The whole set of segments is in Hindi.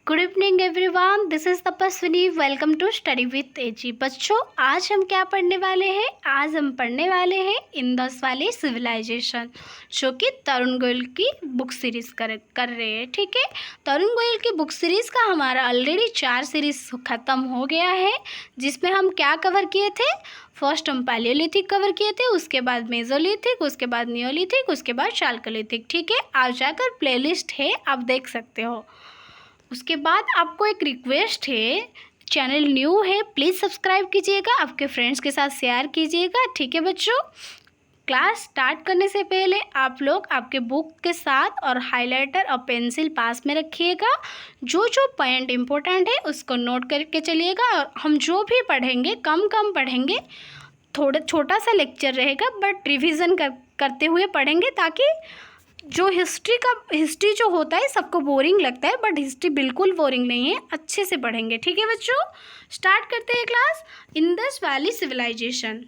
Good evening everyone, this is Tapaswini. Welcome to study with AG. बच्चों, आज हम क्या पढ़ने वाले हैं? आज हम पढ़ने वाले हैं इंदस वैली सिविलाइजेशन, जो कि तरुण गोयल की बुक सीरीज़ कर रहे हैं। ठीक है, तरुण गोयल की बुक सीरीज़ का हमारा ऑलरेडी 4 सीरीज़ ख़त्म हो गया है, जिसमें हम क्या कवर किए थे? फर्स्ट हम पैलियोलिथिक कवर किए थे, उसके बाद मेजोलिथिक, उसके बाद नियोलिथिक, उसके बाद चालकोलिथिक। ठीक है, आप जाकर प्लेलिस्ट है, आप देख सकते हो। उसके बाद आपको एक रिक्वेस्ट है, चैनल न्यू है, प्लीज़ सब्सक्राइब कीजिएगा, आपके फ्रेंड्स के साथ शेयर कीजिएगा। ठीक है बच्चों, क्लास स्टार्ट करने से पहले आप लोग आपके बुक के साथ और हाइलाइटर और पेंसिल पास में रखिएगा। जो जो पॉइंट इम्पोर्टेंट है उसको नोट करके चलिएगा। और हम जो भी पढ़ेंगे कम पढ़ेंगे, थोड़ा छोटा सा लेक्चर रहेगा, बट रिविज़न करते हुए पढ़ेंगे, ताकि जो हिस्ट्री जो होता है सबको बोरिंग लगता है, बट हिस्ट्री बिल्कुल बोरिंग नहीं है, अच्छे से पढ़ेंगे। ठीक है बच्चों, स्टार्ट करते हैं class. Indus valley civilisation.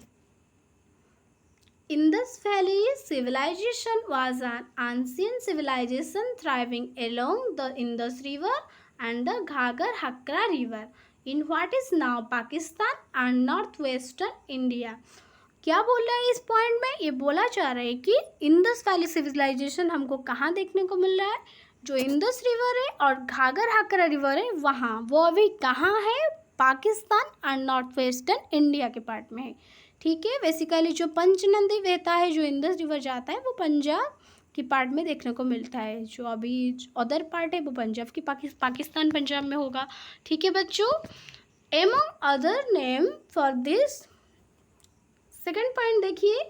Indus valley civilization was an ancient civilization thriving along the Indus River and the Ghaggar Hakra River in what is now Pakistan and northwestern India. क्या बोल रहा है इस पॉइंट में? ये बोला जा रहा है कि इंदस वैली सिविलाइजेशन हमको कहाँ देखने को मिल रहा है? जो इंदस रिवर है और घाघर हाकरा रिवर है, वहाँ वो अभी कहाँ है? Pakistan and north western India के पार्ट में है। ठीक है, बेसिकली जो पंचनदी बहता है, जो इंदस रिवर जाता है, वो पंजाब की पार्ट में देखने को मिलता है। जो अभी अदर पार्ट है वो पंजाब की पाकिस्तान पंजाब में होगा। ठीक है बच्चों, among other name for this, second point देखिए,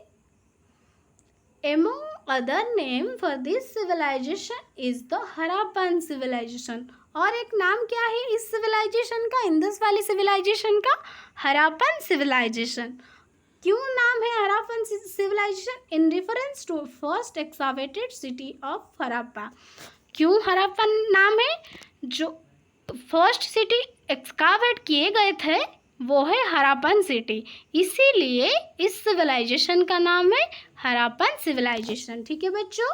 among other name for this civilization is the Harappan civilization. और एक नाम क्या है इस सिविलाइजेशन का, इंदस वैली सिविलाइजेशन का? हराप्पन सिविलाइजेशन। क्यों नाम है Harappan civilization? In reference to first excavated city of Harappa. क्यों हराप्पन नाम है? जो फर्स्ट सिटी एक्सकावेट किए गए थे वो है हराप्पन सिटी, इसीलिए इस सिविलाइजेशन का नाम है हराप्पन सिविलाइजेशन। ठीक है बच्चों,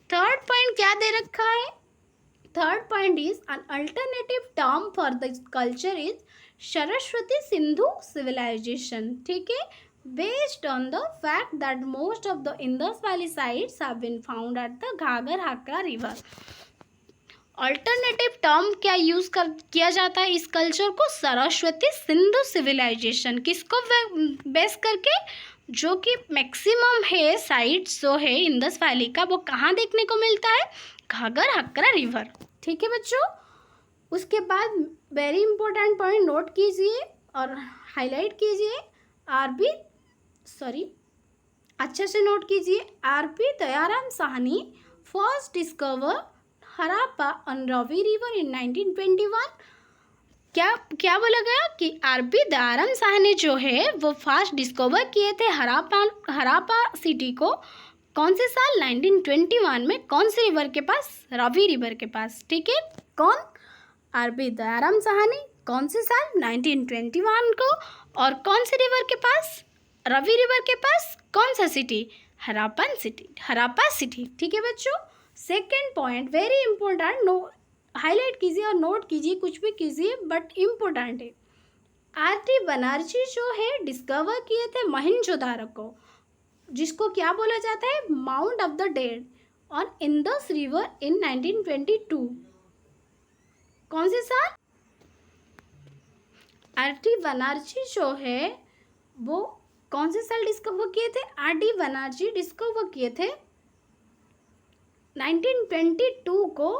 थर्ड पॉइंट क्या दे रखा है? Third point is an alternative term for the culture is Saraswati Sindhu civilisation. ठीक है, based on the fact that most of the Indus Valley sites have been found at the Ghaggar Hakra river. Alternative term क्या यूज़ किया जाता है इस कल्चर को? सरस्वती सिंधु सिविलाइजेशन। किसको बेस करके? जो कि मैक्सिमम है साइट्स जो है इंदस वैली का, वो कहाँ देखने को मिलता है? घाघर हकरा रिवर। ठीक है बच्चों, उसके बाद वेरी इंपॉर्टेंट पॉइंट नोट कीजिए और हाईलाइट कीजिए। अच्छे से नोट कीजिए। R P. Dayaram Sahni first discover Harappa on Ravi river in 1921। क्या बोला गया कि आर.पी. दयाराम साहनी जो है वो फर्स्ट डिस्कवर किए थे हराप्पा सिटी को। कौन से साल? 1921 में। कौन से रिवर के पास? रावी रिवर के पास। ठीक है, कौन? आर.पी. दयाराम साहनी। कौन से साल? 1921 को। और कौन से रिवर के पास? रावी रिवर के पास। कौन सा सिटी? हराप्पा सिटी। ठीक है बच्चों, second point very important, highlight कीजिए और नोट कीजिए, कुछ भी कीजिए बट इम्पोर्टेंट है। आर.टी. बनर्जी जो है डिस्कवर किए थे मोहनजोदारो को, जिसको क्या बोला जाता है? Mount of the dead on Indus river in 1922। कौन से साल? आर.टी. बनर्जी जो है वो कौन से साल डिस्कवर किए थे? आर.टी. बनर्जी डिस्कवर किए थे 1922 को,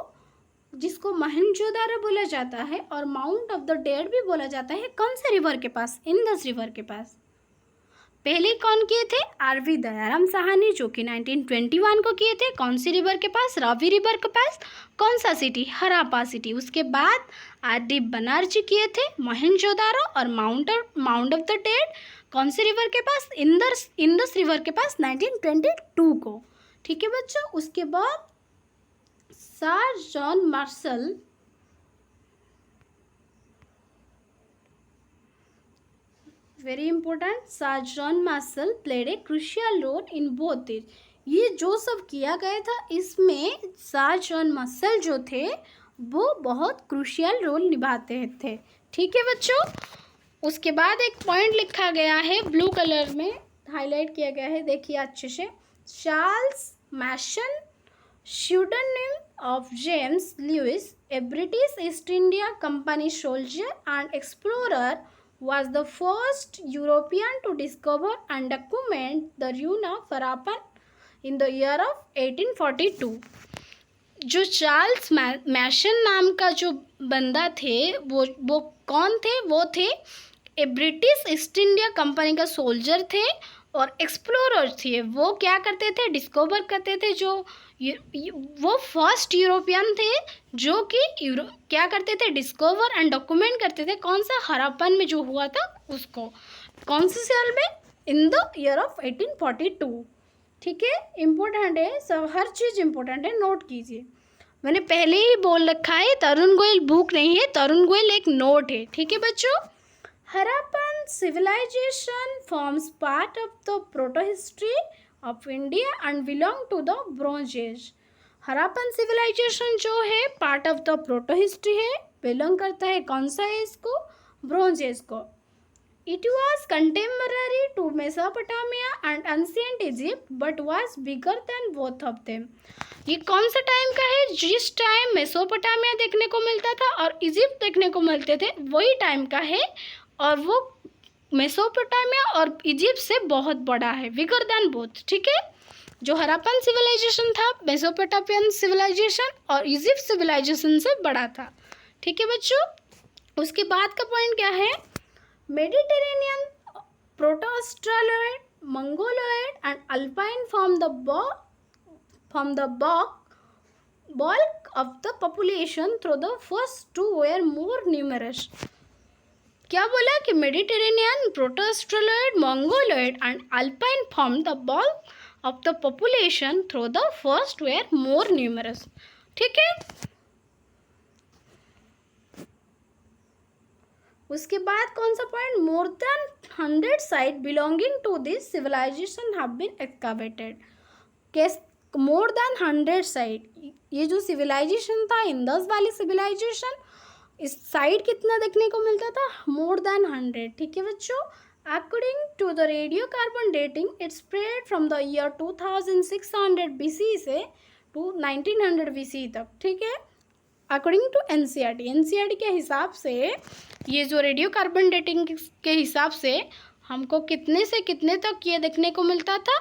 जिसको मोहनजोदारो बोला जाता है और माउंट ऑफ द डेड भी बोला जाता है। कौन से रिवर के पास? इंदस रिवर के पास। पहले कौन किए थे? आर.वी. दयाराम साहनी, जो कि 1921 को किए थे। कौन सी रिवर के पास? रावी रिवर के पास। कौन सा सिटी? हराप्पा सिटी। उसके बाद आर.डी. बनर्जी किए थे मोहनजोदारो और माउंट ऑफ द डेड कौन से रिवर के पास? इंदस रिवर के पास 1922 को। ठीक है बच्चों, उसके बाद sir John Marshall very important, sir John Marshall played a crucial role in both it. ये जो सब किया गया था इसमें सर जॉन मार्शल जो थे वो बहुत क्रूशियल रोल निभाते थे। ठीक है बच्चों। उसके बाद एक पॉइंट लिखा गया है ब्लू कलर में हाईलाइट किया गया है, देखिए अच्छे से। Charles Masson, pseudonym of James Lewis, a British East India Company soldier and explorer, was the first European to discover and document the ruin of Harappan in the year of 1842. जो चार्ल्स मैशन नाम का जो बंदा थे वो कौन थे? वो थे ए ब्रिटिश ईस्ट इंडिया कंपनी का सोल्जर थे और एक्सप्लोरर थे। वो क्या करते थे? डिस्कवर करते थे। जो वो फर्स्ट यूरोपियन थे जो कि क्या करते थे? डिस्कवर एंड डॉक्यूमेंट करते थे। कौन सा? हड़प्पन में जो हुआ था उसको। कौन से साल में? In the year of 1842। ठीक है, इम्पोर्टेंट है सब, हर चीज़ इम्पोर्टेंट है, नोट कीजिए। मैंने पहले ही बोल रखा है तरुण गोयल बुक नहीं है, तरुण गोयल एक नोट है। ठीक है बच्चों। Harappan civilization forms part of the proto-history of India and belong to the Bronze Age. Harappan civilization जो है part of the proto-history है, belong करता है कौन सा एज को? Bronze Age को। It was contemporary to Mesopotamia and ancient Egypt but was bigger than both of them. ये कौन सा टाइम का है? जिस टाइम मेसोपोटामिया देखने को मिलता था और इजिप्ट देखने को मिलते थे वही टाइम का है, और वो मेसोपोटामिया और इजिप्ट से बहुत बड़ा है, बिगर दैन बोथ। ठीक है। जो हड़प्पन सिविलाइजेशन था मेसोपोटामियन सिविलाइजेशन और इजिप्ट सिविलाइजेशन से बड़ा था। ठीक है बच्चों। उसके बाद का पॉइंट क्या है? Mediterranean, proto Australoid, Mongoloid and Alpine from the bulk of the population through the first two were more numerous. क्या बोला कि Mediterranean, proto Australoid, Mongoloid and Alpine formed the bulk of the population through the first were more numerous. ठीक है। उसके बाद कौन सा पॉइंट? More than 100 site belonging to this civilisation have been excavated. More than 100 site, ये जो सिविलाइजेशन था इंदस वाली सिविलाइजेशन, इस साइड कितना देखने को मिलता था? More than 100। ठीक है बच्चों। According to the radio carbon dating it spread from the year 2600 BC से टू 1900 BC तक। ठीक है। अकॉर्डिंग टू एनसीईआरटी के हिसाब से, ये जो रेडियो कार्बन डेटिंग के हिसाब से हमको कितने से कितने तक ये देखने को मिलता था?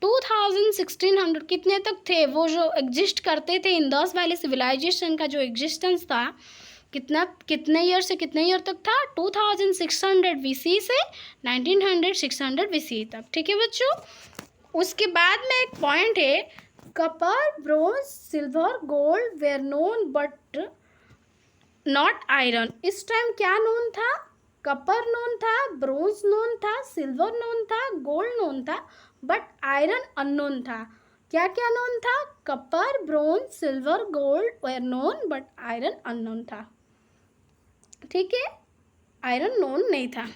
1600 कितने तक थे वो जो एग्जिस्ट करते थे इंदस वैली सिविलाइजेशन का जो एग्जिस्टेंस था, कितने ईयर से कितने ईयर तक था? 2600 BC से 1900 BC तक। ठीक है बच्चों। उसके बाद में एक पॉइंट है, copper, bronze, silver, gold were known but not iron. इस टाइम क्या नोन था? कपर नोन था, ब्रोंज नोन था, सिल्वर नोन था, गोल्ड नोन था, बट आयरन अननोन था। क्या क्या नोन था? Copper, bronze, silver, gold were known but iron unknown था। ठीक है, आयरन नोन नहीं था।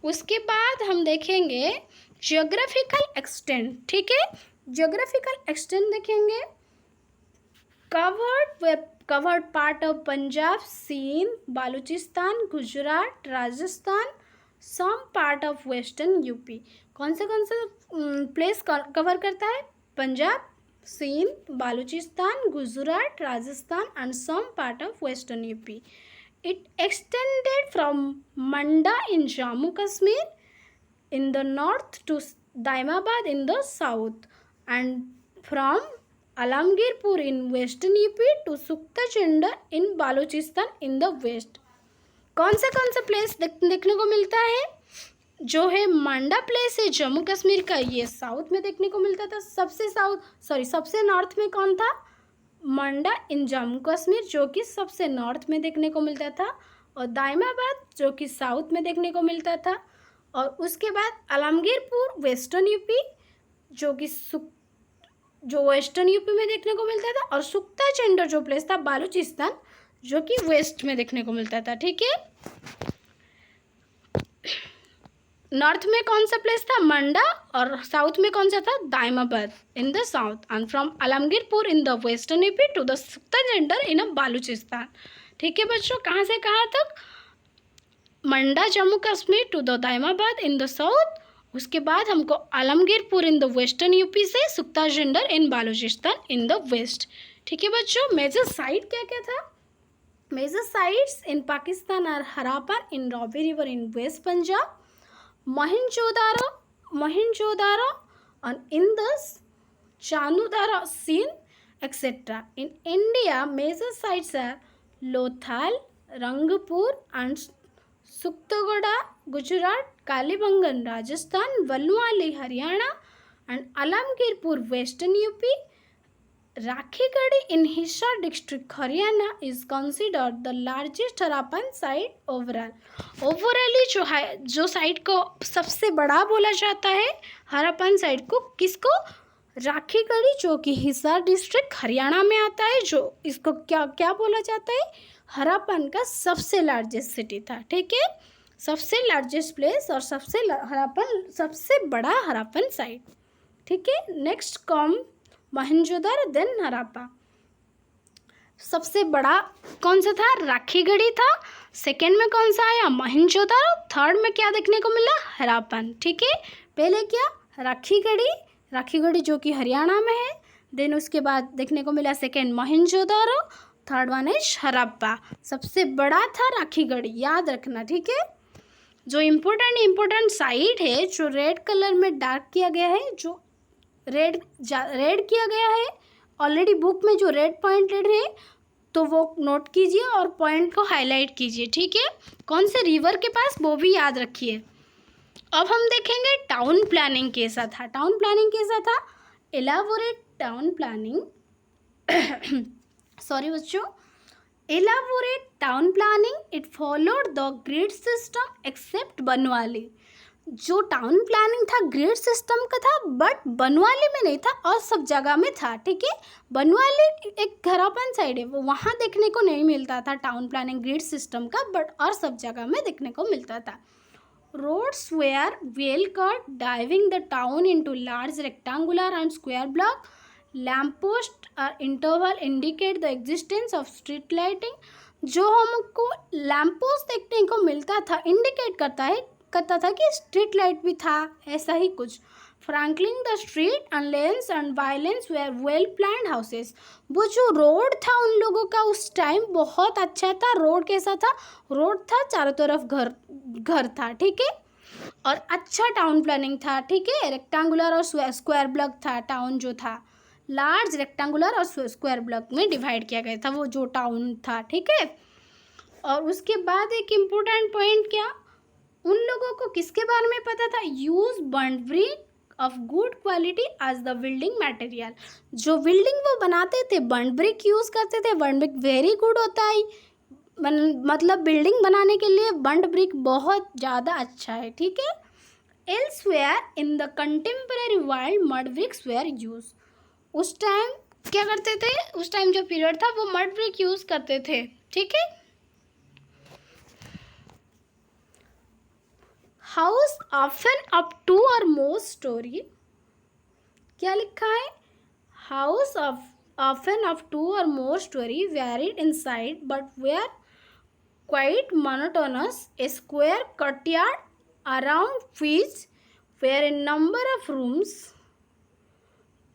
उसके बाद हम देखेंगे जियोग्राफिकल एक्सटेंट। ठीक है, जियोग्राफिकल एक्सटेंट देखेंगे। Covered part of Punjab, Sindh, Baluchistan, Gujarat, Rajasthan, some part of western UP. कौन सा प्लेस कवर करता है? Punjab, Sindh, Baluchistan, Gujarat, Rajasthan and some part of western UP. It extended from Manda in Jammu Kashmir in the north to Daimabad in the south and from Alamgirpur in western UP to Sukta in Balochistan in the west. कौन सा प्लेस देखने को मिलता है? जो है मांडा प्लेस है जम्मू कश्मीर का, ये साउथ में देखने को मिलता था। सबसे नॉर्थ में कौन था? मंडा इन जम्मू कश्मीर, जो कि सबसे नॉर्थ में देखने को मिलता था, और दाइमाबाद जो कि साउथ में देखने को मिलता था, और उसके बाद आलमगीरपुर वेस्टर्न यूपी जो वेस्टर्न यूपी में देखने को मिलता था, और सुक्ता चंडर जो प्लेस था बालूचिस्तान जो कि वेस्ट में देखने को मिलता था। ठीक है। नॉर्थ में कौन सा प्लेस था, मंडा, और साउथ में कौन सा था, Daimabad in the south, and from Alamgirpur in the western UP to the Sutkagendor in Baluchistan. ठीक है बच्चों, कहाँ से कहाँ तक, Manda Jammu Kashmir to the Daimabad in the south, उसके बाद हमको Alamgirpur in the western UP से Sutkagendor in Baluchistan in the west. ठीक है बच्चों, मेजर साइट क्या क्या था, major sites in Pakistan are Harappan in Ravi river in west Punjab, Mohenjo-daro and Indus, Chanudara Sin, etc. In India, major sites are Lothal, Rangpur and Suktagada, Gujarat, Kalibangan, Rajasthan, Valwali, Haryana and Alamgirpur, Western UP. Rakhigadi in Hisar district, Haryana is considered the largest Harappan site overall. ओवरऑली जो साइट को सबसे बड़ा बोला जाता है हरप्पन साइट को, किसको, राखीगढ़ी, जो कि हिसार डिस्ट्रिक्ट हरियाणा में आता है, जो इसको क्या क्या बोला जाता है, हरप्पन का सबसे लार्जेस्ट सिटी था। ठीक है, सबसे लार्जेस्ट प्लेस और सबसे बड़ा हरप्पन साइट। ठीक है, next come Mohenjodaro then Harappa. सबसे बड़ा कौन सा था, राखीगढ़ी था, सेकेंड में कौन सा आया, मोहनजोदारो, थर्ड में क्या देखने को मिला, हराप्पन। ठीक है, पहले क्या, राखीगढ़ी जो कि हरियाणा में है, देन उसके बाद देखने को मिला second Mohenjodaro, third one is Harappa. सबसे बड़ा था राखीगढ़ी, याद रखना। ठीक है, जो इम्पोर्टेंट साइट है जो रेड कलर में डार्क किया गया है, जो रेड किया गया है ऑलरेडी बुक में, जो रेड पॉइंटेड है तो वो नोट कीजिए और पॉइंट को हाईलाइट कीजिए। ठीक है, कौन से रिवर के पास, वो भी याद रखिए। अब हम देखेंगे टाउन प्लानिंग कैसा था। टाउन प्लानिंग कैसा था, एलाबोरेट टाउन प्लानिंग सॉरी बच्चों, elaborate town planning it followed the grid system except Banawali. जो टाउन प्लानिंग था ग्रिड सिस्टम का था, बट बनवाली में नहीं था और सब जगह में था। ठीक है, बनवाली एक हरप्पन साइड है, वो वहाँ देखने को नहीं मिलता था टाउन प्लानिंग ग्रिड सिस्टम का, बट और सब जगह में देखने को मिलता था। Roads were well cut dividing the town into large rectangular and square block, lamp post और interval indicate the existence of street lighting. जो हमको लैम्प पोस्ट देखने को मिलता था, इंडिकेट करता था कि स्ट्रीट लाइट भी था, ऐसा ही कुछ। Flanking the street and lanes and violence were well planned houses. वो जो रोड था उन लोगों का उस टाइम बहुत अच्छा था। रोड कैसा था, रोड था, चारों तरफ घर था। ठीक है, और अच्छा टाउन प्लानिंग था। ठीक है, रेक्टेंगुलर और स्क्वायर ब्लॉक था टाउन जो था, लार्ज रेक्टेंगुलर और स्क्वायर ब्लॉक में डिवाइड किया गया था वो जो टाउन था। ठीक है, और उसके बाद एक इम्पोर्टेंट पॉइंट क्या, उन लोगों को किसके बारे में पता था, use burnt brick of good quality as the building material. जो बिल्डिंग वो बनाते थे बर्न्ड ब्रिक यूज़ करते थे। बर्न्ड ब्रिक वेरी गुड होता है, मतलब बिल्डिंग बनाने के लिए बर्न्ड ब्रिक बहुत ज़्यादा अच्छा है। ठीक है, elsewhere in the contemporary world mud bricks were used. उस टाइम क्या करते थे, उस टाइम जो पीरियड था वो मड ब्रिक यूज़ करते थे। ठीक है, house often of two or more story, क्या लिखा है, house often of two or more storey varied in size but were quite monotonous, a square courtyard around which were a number of rooms,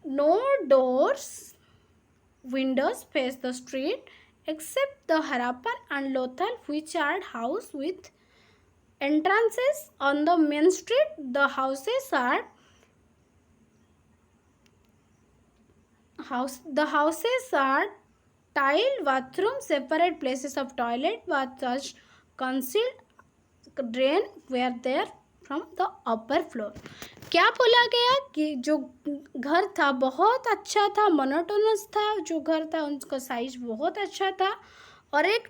no doors, windows face the street except the Harappan and Lothal which are house with entrances on the main street. The houses are tiled bathroom, separate places of toilet, baths, concealed drain were there from the upper floor. क्या बोला गया कि जो घर था बहुत अच्छा था, मोनोटोनस था जो घर था, उनका साइज बहुत अच्छा था। और एक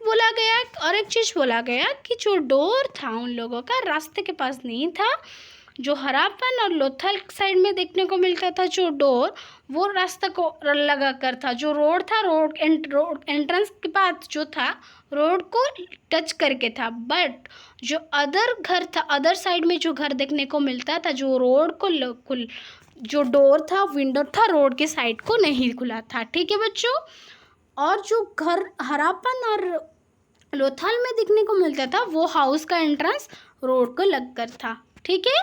चीज़ बोला गया कि जो डोर था उन लोगों का रास्ते के पास नहीं था, जो हराप्पन और लोथल साइड में देखने को मिलता था जो डोर, वो रास्ता को लगा कर था। जो रोड था, रोड एंट्रेंस के पास जो था रोड को टच करके था। बट जो अदर घर था, अदर साइड में जो घर देखने को मिलता था, जो रोड को जो डोर था, विंडो था, रोड के साइड को नहीं खुला था। ठीक है बच्चों। और जो घर हराप्पन और लोथल में देखने को मिलता था वो हाउस का एंट्रेंस रोड को लग कर था। ठीक है,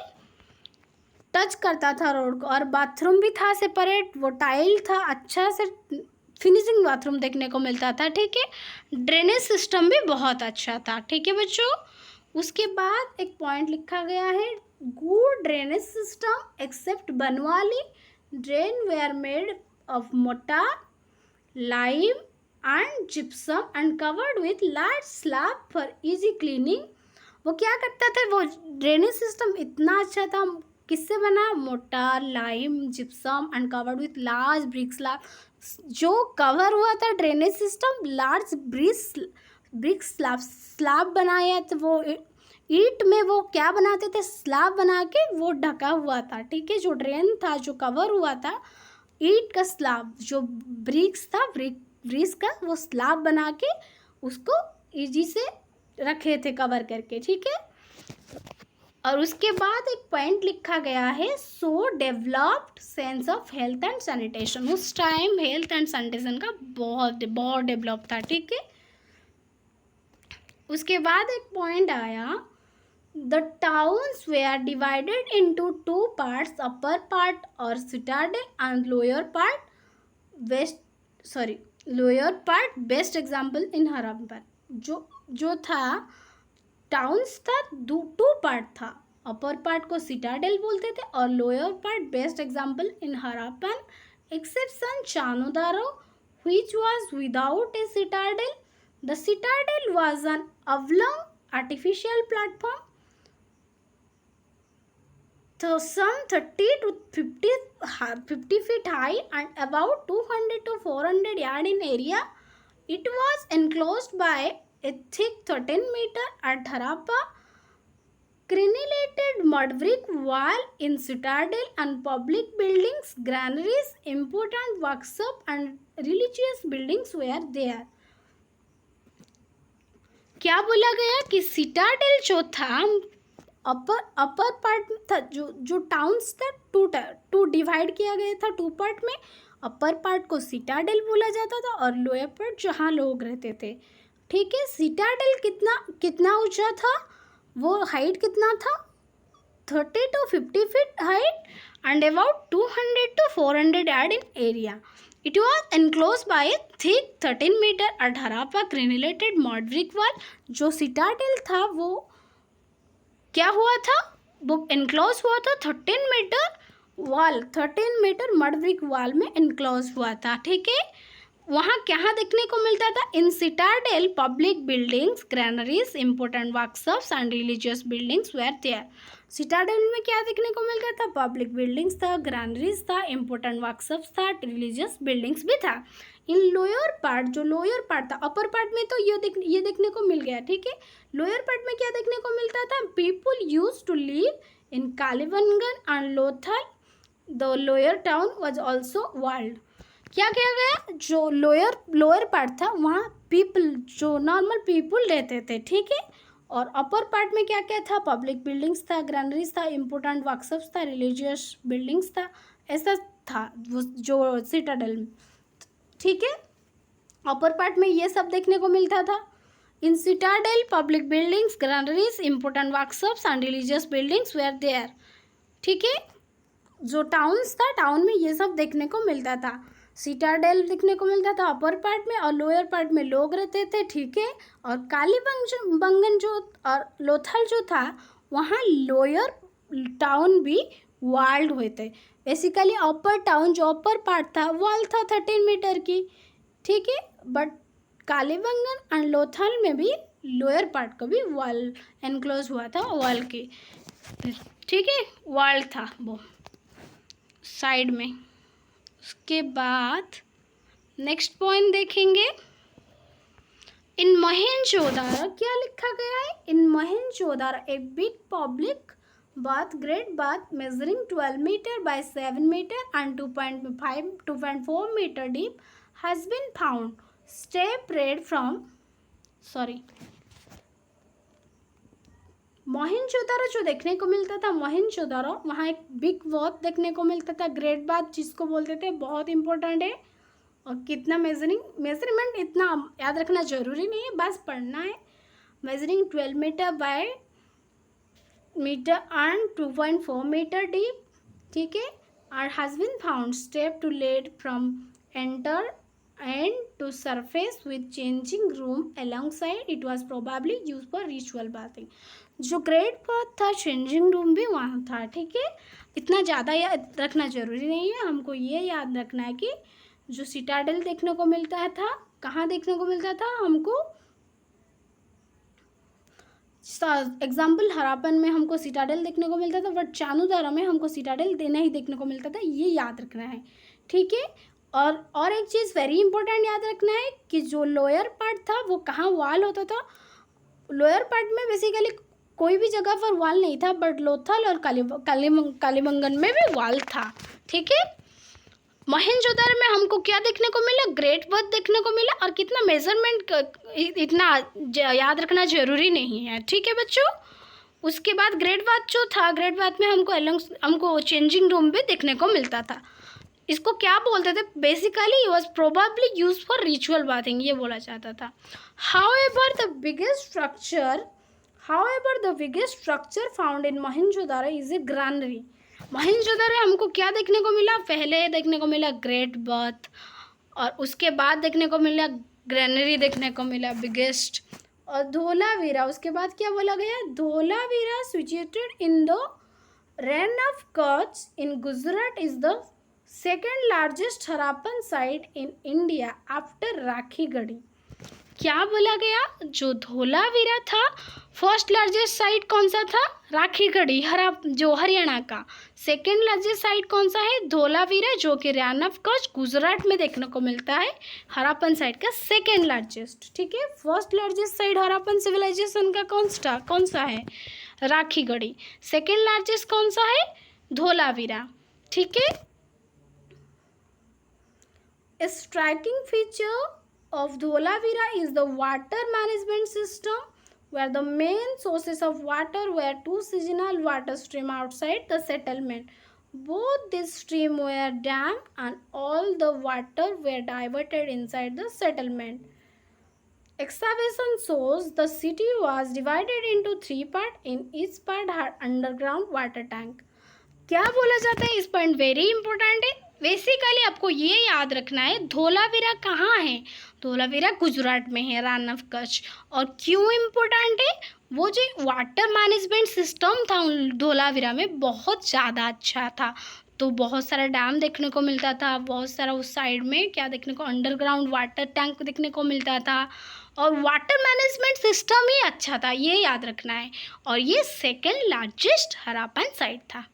टच करता था रोड को। और बाथरूम भी था सेपरेट, वो टाइल था, अच्छा से फिनिशिंग बाथरूम देखने को मिलता था। ठीक है, ड्रेनेज सिस्टम भी बहुत अच्छा था। ठीक है बच्चों। उसके बाद एक पॉइंट लिखा गया है, good drainage system except Banawali drain were made of mortar, lime and gypsum and covered with large slab for easy cleaning. वो क्या करता था, वो ड्रेनेज सिस्टम इतना अच्छा था, किससे बना, motor, lime, gypsum and covered with large brick slab. जो कवर हुआ था drainage system large brick slab बनाया था। वो ईंट में वो क्या बनाते थे, स्लैब बना के वो ढका हुआ था। ठीक है, जो ड्रेन था, जो कवर हुआ था ईंट का स्लैब, जो ब्रिक्स था, ब्रिक्स का वो स्लैब बना के उसको इजी से रखे थे कवर करके। ठीक है, और उसके बाद एक पॉइंट लिखा गया है, so developed sense of health and sanitation. उस टाइम हेल्थ एंड सैनिटेशन का बहुत बहुत डेवलप था। ठीक है, उसके बाद एक पॉइंट आया, the towns were divided into two parts, upper part और citadel and lower part best example in Harappan. जो था टाउन्स था, टू पार्ट था, अपर पार्ट को सिटाडेल बोलते थे और lower part best example in Harappan, exception Chanhudaro which was without a citadel. The citadel was an oblong artificial platform, so some 30 to 50 feet high and about 200 to 400 yards in area. It was enclosed by a thick 13-meter at Harappa crenellated mud brick wall in citadel and public buildings, granaries, important workshop and religious buildings were there. क्या बोला गया कि सिटाडेल जो था अपर पार्ट में था, जो टाउन्स था टू डिवाइड किया गया था टू पार्ट में। अपर पार्ट को सिटाडेल बोला जाता था और लोअर पार्ट जहाँ लोग रहते थे। ठीक है, सिटाडेल कितना ऊंचा था, वो हाइट कितना था, 30 to 50 feet height and about 200 to 400 yards in area. It was enclosed by a thick 13-meter at Harappa crenellated mud brick wall. जो सिटाडेल था वो क्या हुआ था, वो एनक्लोज हुआ था 13 metre wall, 13 metre mud brick wall में एनक्लोज हुआ था। ठीक है, वहाँ क्या देखने को मिलता था, in citadel public buildings, granaries, important workshops and religious buildings were there. Citadel में क्या देखने को मिलता था, पब्लिक बिल्डिंग्स था, ग्रैनरीज था, इम्पोर्टेंट वर्कशॉप्स था, रिलीजियस बिल्डिंग्स भी था। इन लोअर पार्ट, जो लोअर पार्ट था, अपर पार्ट में तो ये देखने को मिल गया। ठीक है, लोअर पार्ट में क्या देखने को मिलता था, people used to live in Kalibangan and Lothal, the lower town was also walled. क्या किया गया, जो लोअर पार्ट था वहाँ पीपल, जो नॉर्मल पीपल रहते थे। ठीक है, और अपर पार्ट में क्या क्या था, पब्लिक बिल्डिंग्स था, ग्रैनरीज था, इम्पोर्टेंट वर्कशॉप्स था, रिलीजियस बिल्डिंग्स था, ऐसा था वो जो सिटाडेल में। ठीक है, अपर पार्ट में ये सब देखने को मिलता था। In citadel public buildings, granaries, important workshops and religious buildings were there. ठीक है, जो टाउन्स था, टाउन में ये सब देखने को मिलता था। सिटाडेल देखने को मिलता था अपर पार्ट में और लोअर पार्ट में लोग रहते थे। ठीक है, और कालीबंगन जो और लोथल जो था वहाँ लोअर टाउन भी वॉल्ड हुए थे। बेसिकली अपर टाउन जो अपर पार्ट था वॉल था 13 मीटर की। ठीक है, बट कालीबंगन एंड लोथल में भी लोअर पार्ट को भी वॉल एनक्लोज हुआ था वॉल के। ठीक है, वॉल था वो साइड में। उसके बाद नेक्स्ट पॉइंट देखेंगे, इन मोहनजोदारो क्या लिखा गया है, in Mohenjodaro a big public bath, great bath measuring 12 meter by 7 meter and 2.4 meter deep has been found. Spread from Mohenjodaro जो देखने को मिलता था, मोहनजोदारो वहाँ एक बिग बाथ देखने को मिलता था, ग्रेट बाथ जिसको बोलते थे, बहुत इंपॉर्टेंट है। और कितना मेजरमेंट इतना याद रखना जरूरी नहीं है, बस पढ़ना है। Measuring 12 metre by metre and 2.4 metre deep, ठीक है। और has been found step to lead from enter and to surface with changing room alongside. It was probably used for ritual bathing. जो ग्रेट बाथ था, चेंजिंग रूम भी वहाँ था, ठीक है। इतना ज़्यादा याद रखना ज़रूरी नहीं है, हमको ये याद रखना है कि जो सिटाडेल देखने को मिलता था, कहाँ देखने को मिलता था हमको, एग्जाम्पल हरापन में हमको सिटाडेल देखने को मिलता था, बट चानुदारा में हमको सिटाडेल नहीं देखने को मिलता था, ये याद रखना है, ठीक है। और एक चीज़ वेरी इंपॉर्टेंट याद रखना है कि जो लोअर पार्ट था वो कहाँ वॉल होता था। लोअर पार्ट में बेसिकली कोई भी जगह पर वॉल नहीं था, बट लोथल और कालीबंगन में भी वॉल था, ठीक है। मोहनजोदारो में हमको क्या देखने को मिला, ग्रेट बाथ देखने को मिला। और कितना मेजरमेंट इतना याद रखना जरूरी नहीं है, ठीक है बच्चों। उसके बाद ग्रेट बाथ जो था, ग्रेट बाथ में हमको चेंजिंग रूम भी देखने को मिलता था। इसको क्या बोलते थे, basically was probably use for ritual bathing, ये बोला जाता था। However the biggest structure found in Mohenjodaro is a granary. Mohenjodaro हमको क्या देखने को मिला, पहले देखने को मिला ग्रेट बाथ, और उसके बाद देखने को मिला ग्रैनरी देखने को मिला बिगेस्ट। और धोलावीरा, उसके बाद क्या बोला गया, Dholavira situated in the Rann of Kutch in Gujarat is the second largest Harappan site in India after Rakhigarhi. क्या बोला गया, जो धोलावीरा था फर्स्ट लार्जेस्ट साइट कौन सा था, राखीगढ़ी जो हरियाणा का। सेकेंड लार्जेस्ट साइट कौन सा है, धोलावीरा, जो कि रैन ऑफ कच्छ गुजरात में देखने को मिलता है, हरापन साइट का सेकेंड लार्जेस्ट, ठीक है। फर्स्ट लार्जेस्ट साइट हरापन सिविलाइजेशन का कौन सा है, राखीगढ़ी। सेकेंड लार्जेस्ट कौन सा है, धोलावीरा, ठीक है। A striking feature of Dholavira is the water management system, where the main sources of water were two seasonal water streams outside the settlement. Both these streams were dammed and all the water were diverted inside the settlement. Excavation shows the city was divided into 3 parts. In each part had underground water tank. क्या बोला जाता है, इस पॉइंट वेरी इंपॉर्टेंट है। बेसिकली आपको ये याद रखना है, धोलावीरा कहाँ है, धोलावीरा गुजरात में है, रैन ऑफ कच्छ। और क्यों इम्पोर्टेंट है, वो जो वाटर मैनेजमेंट सिस्टम था धोलावीरा में बहुत ज़्यादा अच्छा था। तो बहुत सारा डैम देखने को मिलता था, बहुत सारा उस साइड में क्या देखने को, अंडरग्राउंड वाटर टैंक देखने को मिलता था, और वाटर मैनेजमेंट सिस्टम ही अच्छा था, ये याद रखना है। और ये सेकेंड लार्जेस्ट हरापन साइट था।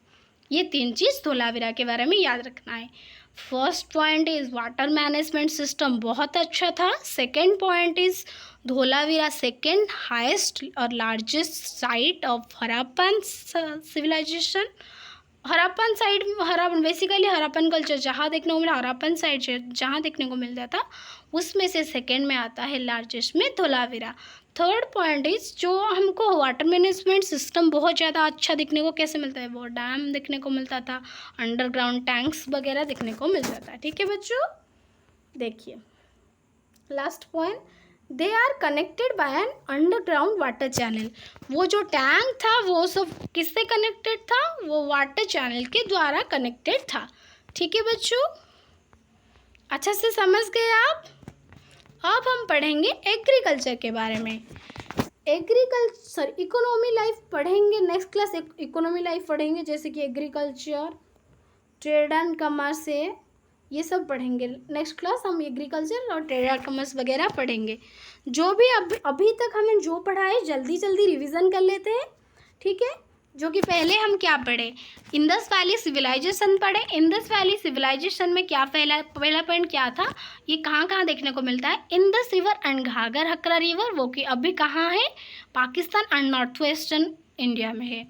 ये 3 चीज़ धोलावीरा के बारे में याद रखना है। First point is water management system बहुत अच्छा था। Second point is Dholavira second highest और लार्जेस्ट साइट ऑफ हरापन सिविलाइजेशन। हरापन साइड, बेसिकली हरापन कल्चर जहाँ देखने को मिला, हरापन साइड जहाँ देखने को मिलता था, उसमें से सेकेंड में आता है लार्जेस्ट में धोलावीरा। थर्ड पॉइंट इज जो हमको वाटर मैनेजमेंट सिस्टम बहुत ज़्यादा अच्छा देखने को कैसे मिलता है, वो डैम देखने को मिलता था, अंडरग्राउंड टैंक्स वगैरह देखने को मिलता था, ठीक है बच्चों। देखिए last point, they are connected by an underground water channel. वो जो टैंक था वो सब किससे कनेक्टेड था, वो वाटर चैनल के द्वारा कनेक्टेड था, ठीक है बच्चों। अच्छा से समझ गए आप। अब हम पढ़ेंगे एग्रीकल्चर के बारे में। इकोनॉमी लाइफ पढ़ेंगे, नेक्स्ट क्लास इकोनॉमी लाइफ पढ़ेंगे, जैसे कि एग्रीकल्चर, ट्रेड एंड कमर्स है, ये सब पढ़ेंगे। नेक्स्ट क्लास हम एग्रीकल्चर और ट्रेड एंड कमर्स वगैरह पढ़ेंगे। जो भी अभी तक हमें जो पढ़ा है जल्दी जल्दी रिवीजन कर लेते हैं, ठीक है। जो कि पहले हम क्या पढ़े, इंडस वैली सिविलाइजेशन पढ़े। इंडस वैली सिविलाइजेशन में क्या पहला पॉइंट क्या था, ये कहाँ देखने को मिलता है, Indus river and घाघर Hakra river, वो कि अभी कहाँ है, Pakistan and north western India में है।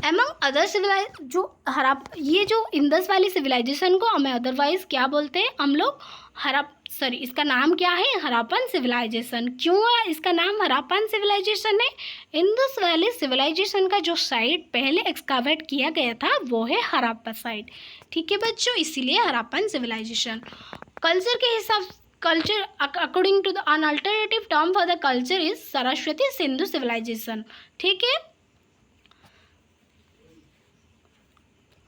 एमंग अदर ये जो इंदस वैली सिविलाइजेशन को हमें अदरवाइज क्या बोलते हैं हम लोग, इसका नाम क्या है, हराप्पन सिविलाइजेशन। क्यों है इसका नाम हराप्पन सिविलाइजेशन है? इंदस वैली सिविलाइजेशन का जो साइट पहले एक्सकावेट किया गया था वो है हराप्पा साइट। ठीक है बच्चों, इसीलिए हराप्पन सिविलाइजेशन। कल्चर के हिसाब culture according to the an alternative term for the culture is Saraswati Sindhu civilisation. ठीक है,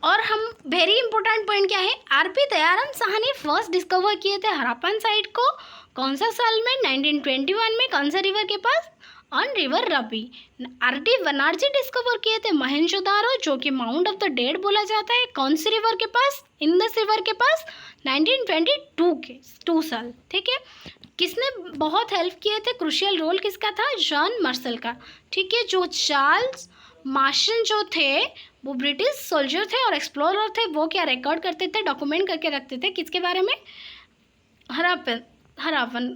और हम वेरी इंपॉर्टेंट पॉइंट क्या है, आरपी दयाराम शाह ने फर्स्ट डिस्कवर किए थे हराप्पन साइट को कौन सा साल में, 1921 में, कौन सा रिवर के पास, on river Ravi. R D Banerji discover किए थे मोहनजोदारो, जो कि माउंट ऑफ द डेड बोला जाता है, कौन सी रिवर के पास, इंदस रिवर के पास, 1922 के 2 साल। ठीक है, किसने बहुत हेल्प किए थे, क्रूशियल रोल किसका था, जॉन मार्शल का। ठीक है, जो चार्ल्स मार्शन जो थे वो ब्रिटिश सोल्जर थे और एक्सप्लोरर थे, वो क्या रिकॉर्ड करते थे, डॉक्यूमेंट करके रखते थे किसके बारे में, हराप्पन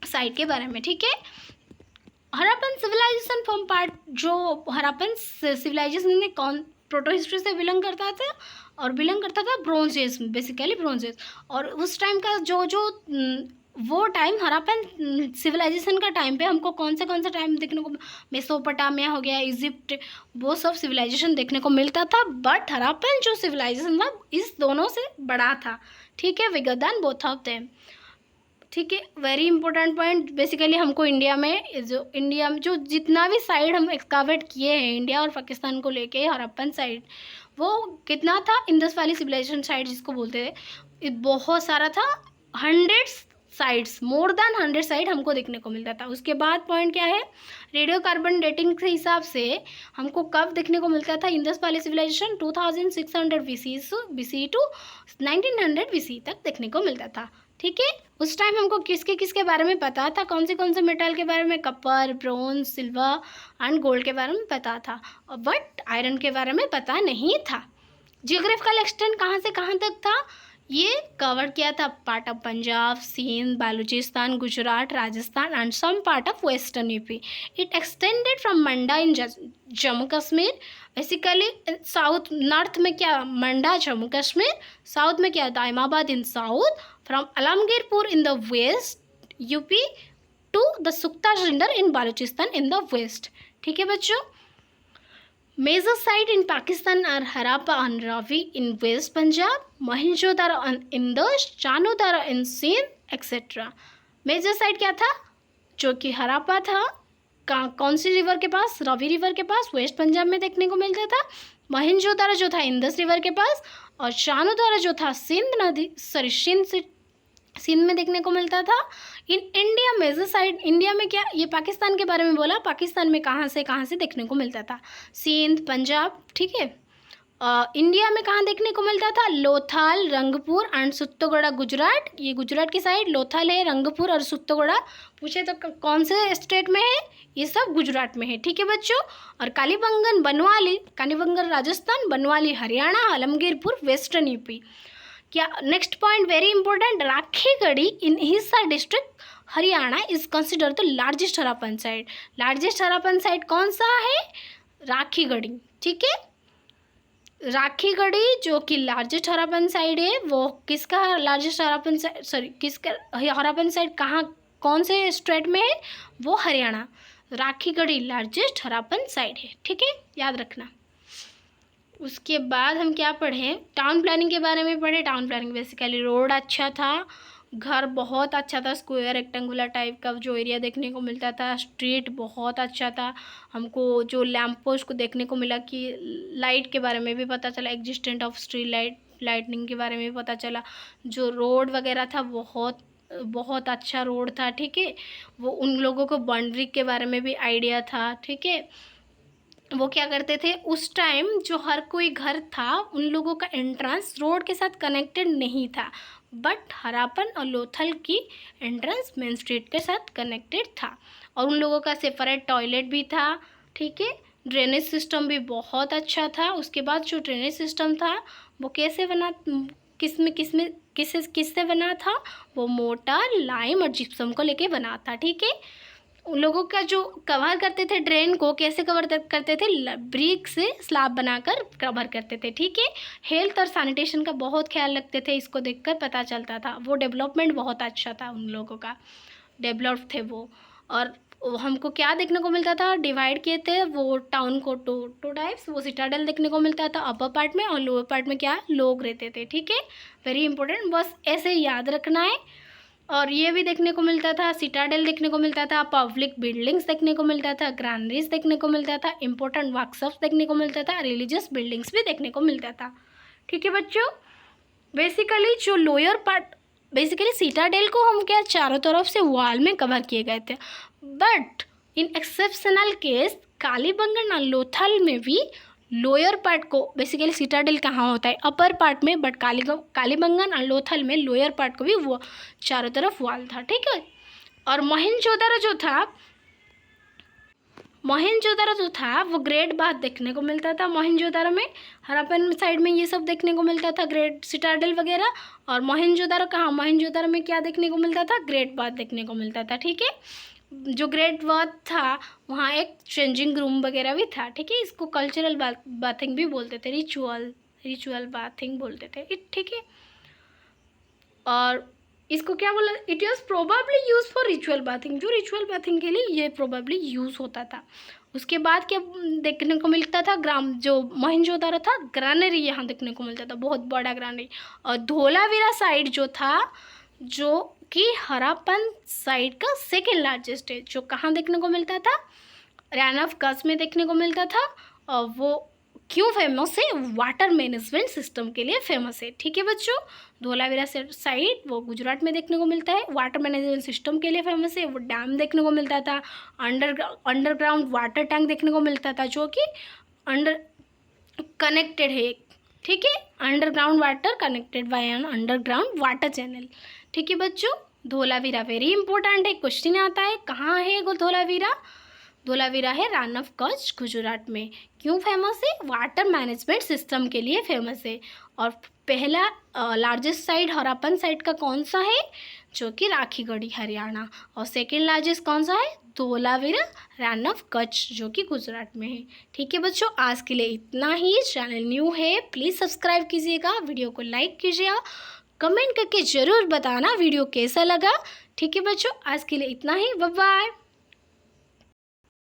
साइट के बारे में। ठीक है, हराप्पन सिविलाइजेशन फॉर्म पार्ट, जो हराप्पन सिविलाइजेशन में कौन प्रोटो हिस्ट्री से बिलोंग करता था, और बिलोंग करता था ब्रोंज एज में, बेसिकली ब्रोंज एज। और उस टाइम का जो वो टाइम हराप्पन सिविलाइजेशन का टाइम पे हमको कौन सा टाइम देखने को, मेसोपोटामिया हो गया, इजिप्ट, वो सब सिविलाइजेशन देखने को मिलता था। बट हराप्पन जो सिविलाइजेशन था इस दोनों से बड़ा था। ठीक है, bigger than both of them. ठीक है, वेरी इंपॉर्टेंट पॉइंट। बेसिकली हमको इंडिया में जो जितना भी साइड हम एक्सकावेट किए हैं इंडिया और पाकिस्तान को लेके, हराप्पन साइड वो कितना था, इंदस वैली सिविलाइजेशन साइड जिसको बोलते थे, बहुत सारा था, 100 साइड्स, मोर देन 100 साइड हमको देखने को मिलता था। उसके बाद पॉइंट क्या है, रेडियो कार्बन डेटिंग के हिसाब से हमको कब देखने को मिलता था Indus valley civilisation, 2600 BC to 1900 BC तक देखने को मिलता था। ठीक है, उस टाइम हमको किसके बारे में पता था, कौन से मेटल के बारे में, Kapoor, bronze, silver and gold के बारे में पता था, बट आयरन के बारे में पता नहीं था। जियोग्राफिकल एक्सटेंट कहाँ से कहाँ तक था, ये कवर किया था part of Punjab, Sindh, Baluchistan, Gujarat, Rajasthan and some part of western UP. It extended from Manda in Jammu Kashmir, basically south, north में क्या मंडा जम्मू कश्मीर, साउथ में क्या Daimabad in south, from Alamgirpur in the west UP to the सुख्ता Dor in Baluchistan in the west. ठीक है बच्चों, major site in Pakistan are Harappa and Ravi in west Punjab, Mohenjodaro in Indus, चानोदारो in Sindh etcetera. Major site क्या था, जो कि हराप्पा था, कौन सी रिवर के पास, रावी रिवर के पास, वेस्ट पंजाब में देखने को मिलता था। मोहनजोदारो जो था इंदस रिवर के पास, और चानोदारो जो था सिंध में देखने को मिलता था। In India major site, India में क्या, ये पाकिस्तान के बारे में बोला, पाकिस्तान में कहाँ से देखने को मिलता था, सिंध, पंजाब। ठीक है, इंडिया में कहाँ देखने को मिलता था, लोथाल, रंगपुर एंड सुत्तोगड़ा गुजरात। ये गुजरात की साइड लोथाल है, रंगपुर और सुत्तोगड़ा पूछे तो कौन से स्टेट में है, ये सब गुजरात में है। ठीक है बच्चों, और कालीबंगन राजस्थान, बनवाली हरियाणा, आलमगीरपुर वेस्टर्न यूपी। क्या next point very important, Rakhigarhi in Hisar district Haryana is consider the largest Harappan site. Largest Harappan site कौन सा है, राखीगढ़ी। ठीक है, राखीगढ़ी जो कि लार्जेस्ट हराप्पन साइट है, वो किसका लार्जेस्ट हराप्पन साइट, किसका हराप्पन साइट कहाँ, कौन से स्टेट में है, वो हरियाणा। राखीगढ़ी लार्जेस्ट हराप्पन साइट है। ठीक है, याद रखना। उसके बाद हम क्या पढ़े, टाउन प्लानिंग के बारे में पढ़े। टाउन प्लानिंग बेसिकली रोड अच्छा था, घर बहुत अच्छा था, स्क्वायर रेक्टेंगुलर टाइप का जो एरिया देखने को मिलता था, स्ट्रीट बहुत अच्छा था। हमको जो लैंप पोस्ट को देखने को मिला कि लाइट के बारे में भी पता चला, एग्जिस्टेंट ऑफ स्ट्रीट लाइटनिंग के बारे में भी पता चला। जो रोड वगैरह था बहुत अच्छा रोड था। ठीक है, वो उन लोगों को बाउंड्री के बारे में भी आइडिया था। ठीक है, वो क्या करते थे उस टाइम, जो हर कोई घर था उन लोगों का एंट्रेंस रोड के साथ कनेक्टेड नहीं था, बट हराप्पन और लोथल की एंट्रेंस मेन स्ट्रीट के साथ कनेक्टेड था, और उन लोगों का सेपरेट टॉयलेट भी था। ठीक है, ड्रेनेज सिस्टम भी बहुत अच्छा था। उसके बाद जो ड्रेनेज सिस्टम था वो किससे बना था, वो मोटर, लाइम और जिप्सम को लेके बना था। ठीक है, उन लोगों का जो कवर करते थे ड्रेन को, कैसे कवर करते थे, ब्रिक से स्लैब बनाकर कवर करते थे। ठीक है, हेल्थ और सैनिटेशन का बहुत ख्याल रखते थे, इसको देखकर पता चलता था। वो डेवलपमेंट बहुत अच्छा था, उन लोगों का डेवलप थे वो। और हमको क्या देखने को मिलता था, डिवाइड किए थे वो टाउन को टू टाइप्स। वो सिटाडेल देखने को मिलता था अपर पार्ट में, और लोअर पार्ट में क्या लोग रहते थे। ठीक है, वेरी इंपॉर्टेंट, बस ऐसे याद रखना है। और ये भी देखने को मिलता था, सिटाडेल देखने को मिलता था, पब्लिक बिल्डिंग्स देखने को मिलता था, ग्रैनरीज देखने को मिलता था, इंपॉर्टेंट वर्कशॉप्स देखने को मिलता था, रिलीजियस बिल्डिंग्स भी देखने को मिलता था। ठीक है बच्चों, बेसिकली जो लोअर पार्ट, बेसिकली सिटाडेल को हम क्या चारों तरफ से वॉल में कवर किए गए थे। But in exceptional case Kalibangan और लोथल में भी लोअर पार्ट को, बेसिकली सिटाडेल कहाँ होता है अपर पार्ट में, बट कालीबंगन और लोथल में लोअर पार्ट को भी वो चारों तरफ वॉल था। ठीक है, और मोहनजोदड़ो जो था वो ग्रेट बाथ देखने को मिलता था। मोहनजोदड़ो में हड़प्पन साइड में ये सब देखने को मिलता था, ग्रेट सिटाडेल वगैरह। और मोहनजोदड़ो कहाँ, मोहनजोदड़ो में क्या देखने को मिलता था, ग्रेट बाथ देखने को मिलता था। ठीक है, जो ग्रेट बाथ था वहाँ एक चेंजिंग रूम वगैरह भी था। ठीक है, इसको कल्चरल बाथिंग भी बोलते थे, रिचुअल बाथिंग बोलते थे। ठीक है, और इसको क्या बोला, it was probably use for ritual bathing, जो रिचुअल बाथिंग के लिए ये प्रोबेबली यूज़ होता था। उसके बाद क्या देखने को मिलता था, जो मोहनजोदड़ो था ग्रैनरी यहाँ देखने को मिलता था, बहुत बड़ा ग्रैनरी। और धोलावीरा साइड जो था, जो कि हड़प्पन साइड का सेकेंड लार्जेस्ट है, जो कहाँ देखने को मिलता था, रैन ऑफ कच्छ में देखने को मिलता था। और वो क्यों फेमस है, वाटर मैनेजमेंट सिस्टम के लिए फेमस है। ठीक है बच्चों, धोलावीरा साइड वो गुजरात में देखने को मिलता है, वाटर मैनेजमेंट सिस्टम के लिए फेमस है। वो डैम देखने को मिलता था, अंडरग्राउंड वाटर टैंक देखने को मिलता था, जो कि कनेक्टेड है। ठीक है, underground water connected by an underground water channel. ठीक है बच्चों, धोलावीरा वेरी इंपॉर्टेंट है, क्वेश्चन आता है कहाँ है धोलावीरा। धोलावीरा है रन ऑफ कच्छ गुजरात में। क्यों फेमस है, वाटर मैनेजमेंट सिस्टम के लिए फेमस है। और पहला लार्जेस्ट साइड हड़प्पन साइड का कौन सा है, जो कि राखीगढ़ी हरियाणा। और सेकेंड लार्जेस्ट कौन सा है, धोलावीरा रन ऑफ कच्छ, जो कि गुजरात में है। ठीक है बच्चों, आज के लिए इतना ही। चैनल न्यू है प्लीज़ सब्सक्राइब कीजिएगा, वीडियो को लाइक कीजिएगा, कमेंट करके ज़रूर बताना वीडियो कैसा लगा। ठीक है बच्चों, आज के लिए इतना ही, बाय बाय।